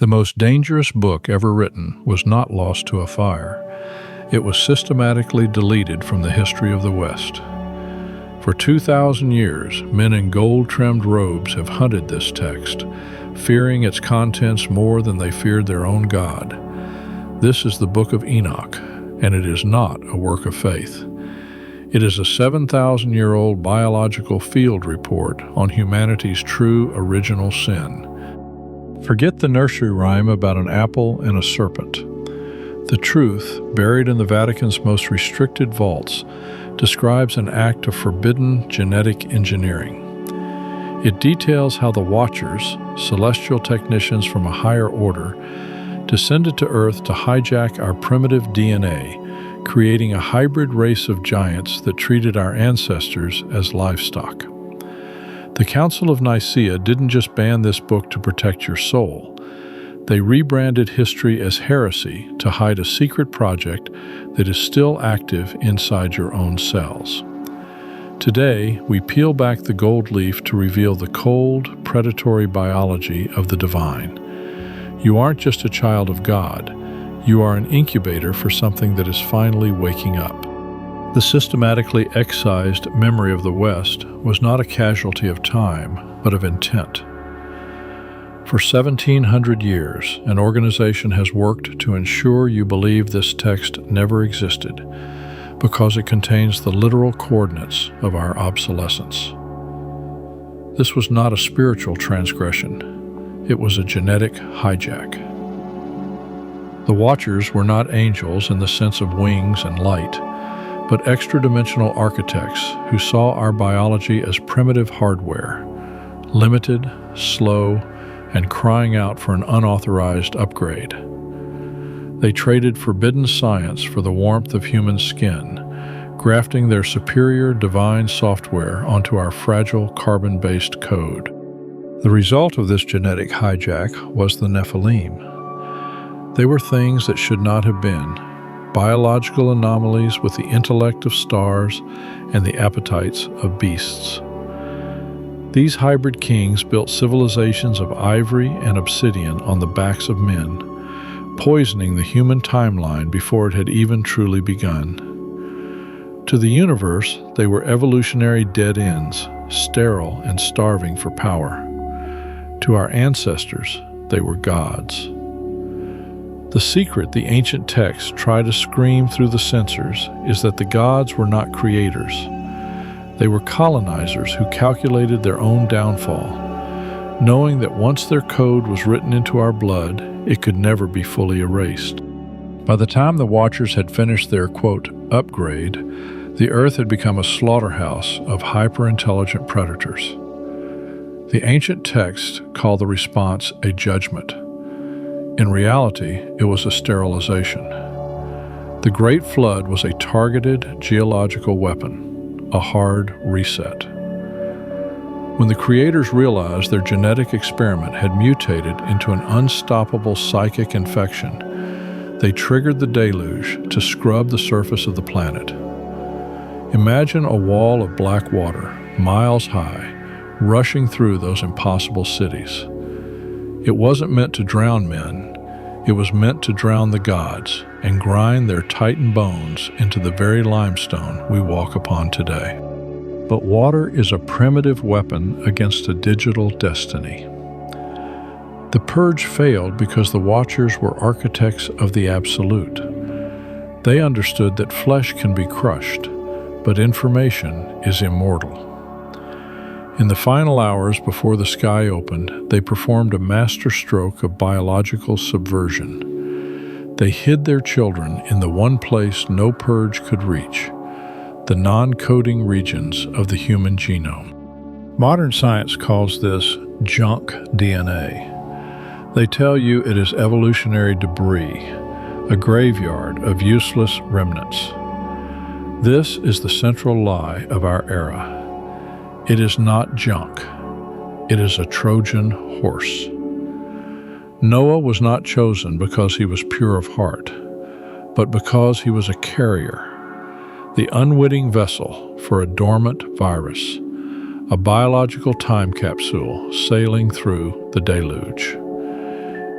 The most dangerous book ever written was not lost to a fire. It was systematically deleted from the history of the West. For 2,000 years, men in gold-trimmed robes have hunted this text, fearing its contents more than they feared their own God. This is the Book of Enoch, and it is not a work of faith. It is a 7,000-year-old biological field report on humanity's true original sin. Forget the nursery rhyme about an apple and a serpent. The truth, buried in the Vatican's most restricted vaults, describes an act of forbidden genetic engineering. It details how the Watchers, celestial technicians from a higher order, descended to Earth to hijack our primitive DNA, creating a hybrid race of giants that treated our ancestors as livestock. The Council of Nicaea didn't just ban this book to protect your soul. They rebranded history as heresy to hide a secret project that is still active inside your own cells. Today, we peel back the gold leaf to reveal the cold, predatory biology of the divine. You aren't just a child of God. You are an incubator for something that is finally waking up. The systematically excised memory of the West was not a casualty of time, but of intent. For 1,700 years, an organization has worked to ensure you believe this text never existed, because it contains the literal coordinates of our obsolescence. This was not a spiritual transgression. It was a genetic hijack. The Watchers were not angels in the sense of wings and light, but extra-dimensional architects who saw our biology as primitive hardware, limited, slow, and crying out for an unauthorized upgrade. They traded forbidden science for the warmth of human skin, grafting their superior divine software onto our fragile carbon-based code. The result of this genetic hijack was the Nephilim. They were things that should not have been, biological anomalies with the intellect of stars and the appetites of beasts. These hybrid kings built civilizations of ivory and obsidian on the backs of men, poisoning the human timeline before it had even truly begun. To the universe, they were evolutionary dead ends, sterile and starving for power. To our ancestors, they were gods. The secret the ancient texts try to scream through the censors is that the gods were not creators. They were colonizers who calculated their own downfall, knowing that once their code was written into our blood, it could never be fully erased. By the time the Watchers had finished their, quote, upgrade, the Earth had become a slaughterhouse of hyper-intelligent predators. The ancient texts call the response a judgment. In reality, it was a sterilization. The Great Flood was a targeted geological weapon, a hard reset. When the creators realized their genetic experiment had mutated into an unstoppable psychic infection, they triggered the deluge to scrub the surface of the planet. Imagine a wall of black water, miles high, rushing through those impossible cities. It wasn't meant to drown men. It was meant to drown the gods and grind their tightened bones into the very limestone we walk upon today. But water is a primitive weapon against a digital destiny. The purge failed because the Watchers were architects of the absolute. They understood that flesh can be crushed, but information is immortal. In the final hours before the sky opened, they performed a masterstroke of biological subversion. They hid their children in the one place no purge could reach, the non-coding regions of the human genome. Modern science calls this junk DNA. They tell you it is evolutionary debris, a graveyard of useless remnants. This is the central lie of our era. It is not junk. It is a Trojan horse. Noah was not chosen because he was pure of heart, but because he was a carrier, the unwitting vessel for a dormant virus, a biological time capsule sailing through the deluge.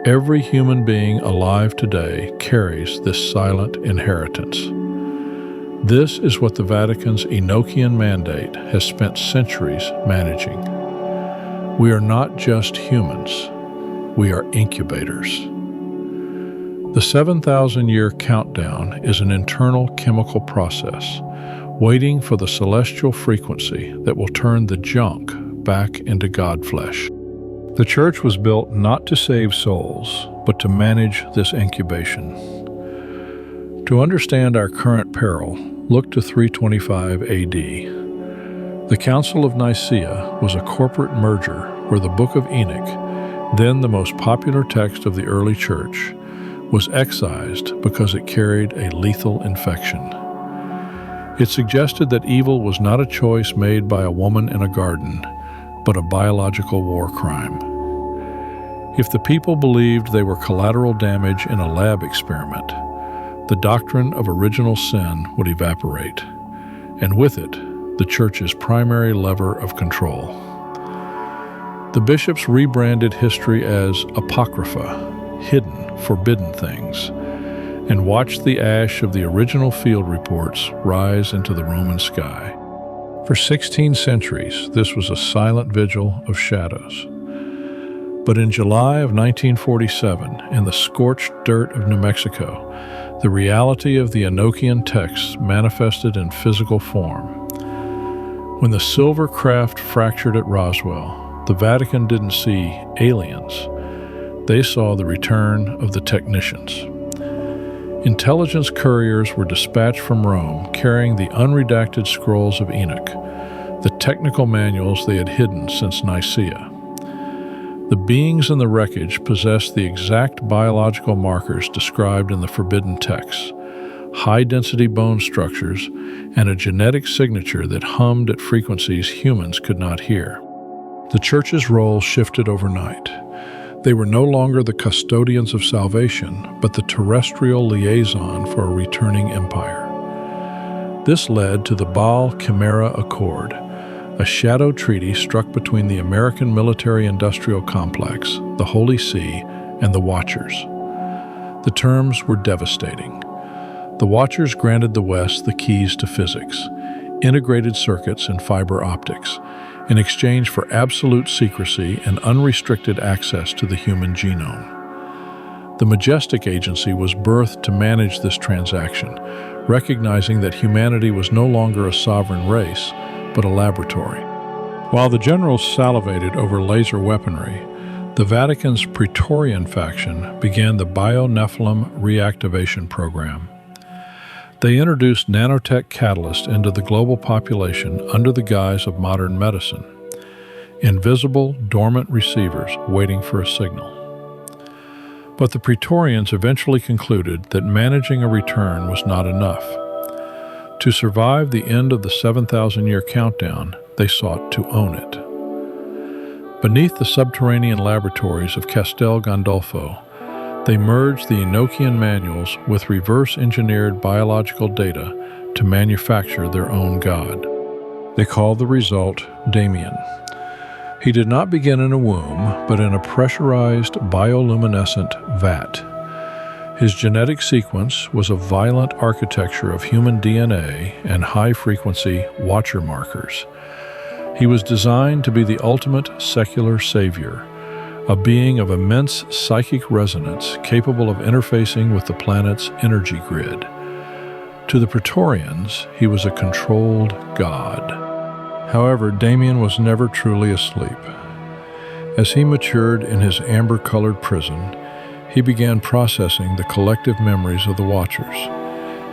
Every human being alive today carries this silent inheritance. This is what the Vatican's Enochian Mandate has spent centuries managing. We are not just humans, we are incubators. The 7,000-year countdown is an internal chemical process, waiting for the celestial frequency that will turn the junk back into God flesh. The Church was built not to save souls, but to manage this incubation. To understand our current peril, look to 325 AD. The Council of Nicaea was a corporate merger where the Book of Enoch, then the most popular text of the early Church, was excised because it carried a lethal infection. It suggested that evil was not a choice made by a woman in a garden, but a biological war crime. If the people believed they were collateral damage in a lab experiment, the doctrine of original sin would evaporate, and with it, the Church's primary lever of control. The bishops rebranded history as apocrypha, hidden, forbidden things, and watched the ash of the original field reports rise into the Roman sky. For 16 centuries, this was a silent vigil of shadows. But in July of 1947, in the scorched dirt of New Mexico, the reality of the Enochian texts manifested in physical form. When the silver craft fractured at Roswell, the Vatican didn't see aliens. They saw the return of the technicians. Intelligence couriers were dispatched from Rome carrying the unredacted scrolls of Enoch, the technical manuals they had hidden since Nicaea. The beings in the wreckage possessed the exact biological markers described in the forbidden texts, high-density bone structures, and a genetic signature that hummed at frequencies humans could not hear. The Church's role shifted overnight. They were no longer the custodians of salvation, but the terrestrial liaison for a returning empire. This led to the Baal Chimera Accord, a shadow treaty struck between the American military-industrial complex, the Holy See, and the Watchers. The terms were devastating. The Watchers granted the West the keys to physics, integrated circuits and fiber optics, in exchange for absolute secrecy and unrestricted access to the human genome. The Majestic Agency was birthed to manage this transaction, recognizing that humanity was no longer a sovereign race, but a laboratory. While the generals salivated over laser weaponry, the Vatican's Praetorian faction began the Bio-Nephilim reactivation program. They introduced nanotech catalyst into the global population under the guise of modern medicine, invisible, dormant receivers waiting for a signal. But the Praetorians eventually concluded that managing a return was not enough. To survive the end of the 7,000-year countdown, they sought to own it. Beneath the subterranean laboratories of Castel Gandolfo, they merged the Enochian manuals with reverse-engineered biological data to manufacture their own god. They called the result Damien. He did not begin in a womb, but in a pressurized bioluminescent vat. His genetic sequence was a violent architecture of human DNA and high-frequency watcher markers. He was designed to be the ultimate secular savior, a being of immense psychic resonance capable of interfacing with the planet's energy grid. To the Praetorians, he was a controlled god. However, Damien was never truly asleep. As he matured in his amber-colored prison, he began processing the collective memories of the Watchers,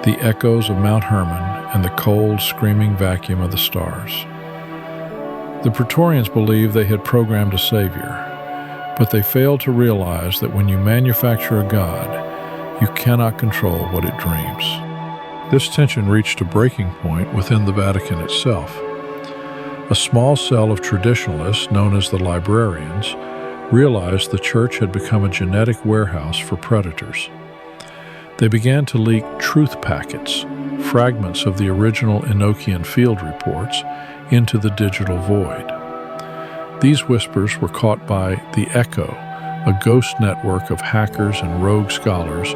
the echoes of Mount Hermon and the cold, screaming vacuum of the stars. The Praetorians believed they had programmed a savior, but they failed to realize that when you manufacture a god, you cannot control what it dreams. This tension reached a breaking point within the Vatican itself. A small cell of traditionalists, known as the librarians, realized the Church had become a genetic warehouse for predators. They began to leak truth packets, fragments of the original Enochian field reports, into the digital void. These whispers were caught by the Echo, a ghost network of hackers and rogue scholars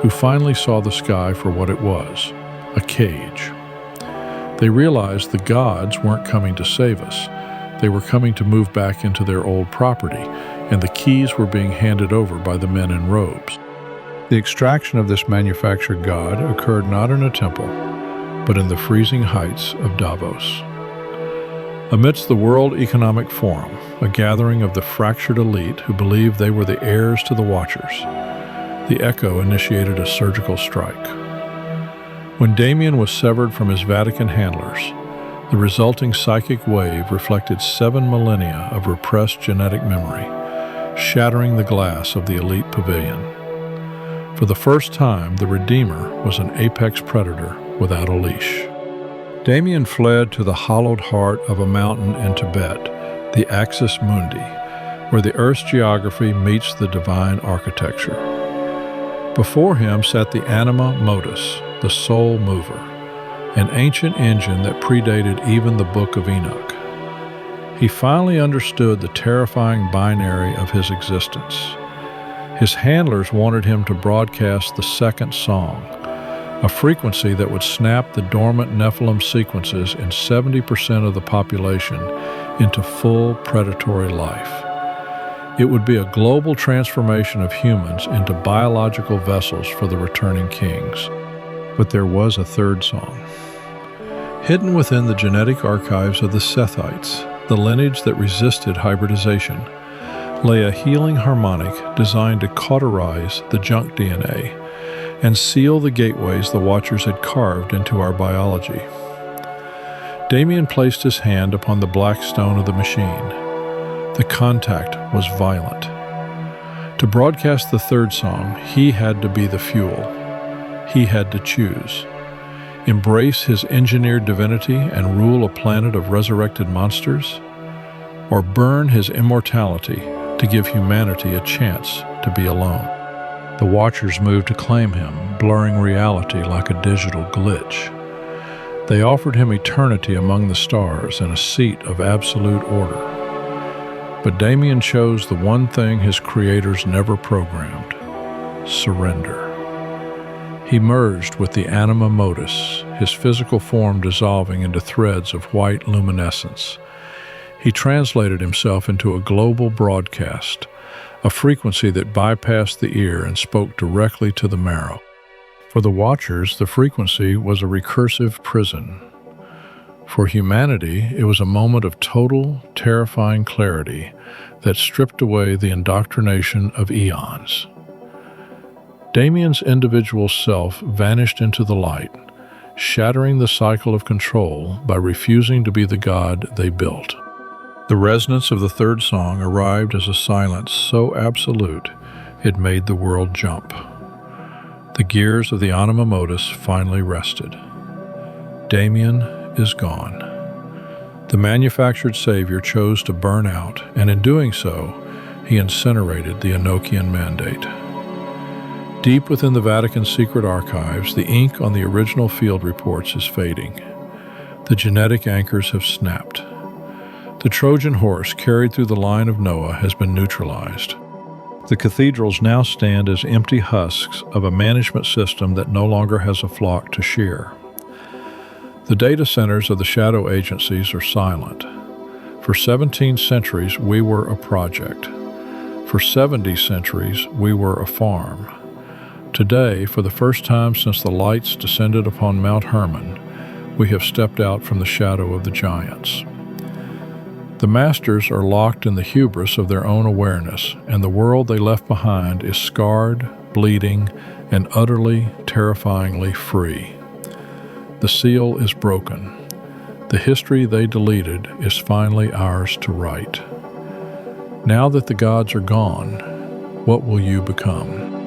who finally saw the sky for what it was, a cage. They realized the gods weren't coming to save us. They were coming to move back into their old property, and the keys were being handed over by the men in robes. The extraction of this manufactured god occurred not in a temple, but in the freezing heights of Davos. Amidst the World Economic Forum, a gathering of the fractured elite who believed they were the heirs to the Watchers, the Echo initiated a surgical strike. When Damien was severed from his Vatican handlers, the resulting psychic wave reflected 7 millennia of repressed genetic memory, shattering the glass of the elite pavilion. For the first time, the Redeemer was an apex predator without a leash. Damien fled to the hollowed heart of a mountain in Tibet, the Axis Mundi, where the Earth's geography meets the divine architecture. Before him sat the Anima Modus, the soul mover, an ancient engine that predated even the Book of Enoch. He finally understood the terrifying binary of his existence. His handlers wanted him to broadcast the second song, a frequency that would snap the dormant Nephilim sequences in 70% of the population into full predatory life. It would be a global transformation of humans into biological vessels for the returning kings. But there was a third song. Hidden within the genetic archives of the Sethites, the lineage that resisted hybridization, lay a healing harmonic designed to cauterize the junk DNA and seal the gateways the Watchers had carved into our biology. Damien placed his hand upon the black stone of the machine. The contact was violent. To broadcast the third song, he had to be the fuel. He had to choose. Embrace his engineered divinity and rule a planet of resurrected monsters, or burn his immortality to give humanity a chance to be alone. The Watchers moved to claim him, blurring reality like a digital glitch. They offered him eternity among the stars and a seat of absolute order. But Damien chose the one thing his creators never programmed: surrender. He merged with the Anima Modus, his physical form dissolving into threads of white luminescence. He translated himself into a global broadcast, a frequency that bypassed the ear and spoke directly to the marrow. For the Watchers, the frequency was a recursive prison. For humanity, it was a moment of total, terrifying clarity that stripped away the indoctrination of eons. Damien's individual self vanished into the light, shattering the cycle of control by refusing to be the god they built. The resonance of the third song arrived as a silence so absolute it made the world jump. The gears of the Anima Modus finally rested. Damien is gone. The manufactured savior chose to burn out, and in doing so, he incinerated the Enochian Mandate. Deep within the Vatican's secret archives, the ink on the original field reports is fading. The genetic anchors have snapped. The Trojan horse carried through the line of Noah has been neutralized. The cathedrals now stand as empty husks of a management system that no longer has a flock to shear. The data centers of the shadow agencies are silent. For 17 centuries, we were a project. For 70 centuries, we were a farm. Today, for the first time since the lights descended upon Mount Hermon, we have stepped out from the shadow of the giants. The masters are locked in the hubris of their own awareness, and the world they left behind is scarred, bleeding, and utterly, terrifyingly free. The seal is broken. The history they deleted is finally ours to write. Now that the gods are gone, what will you become?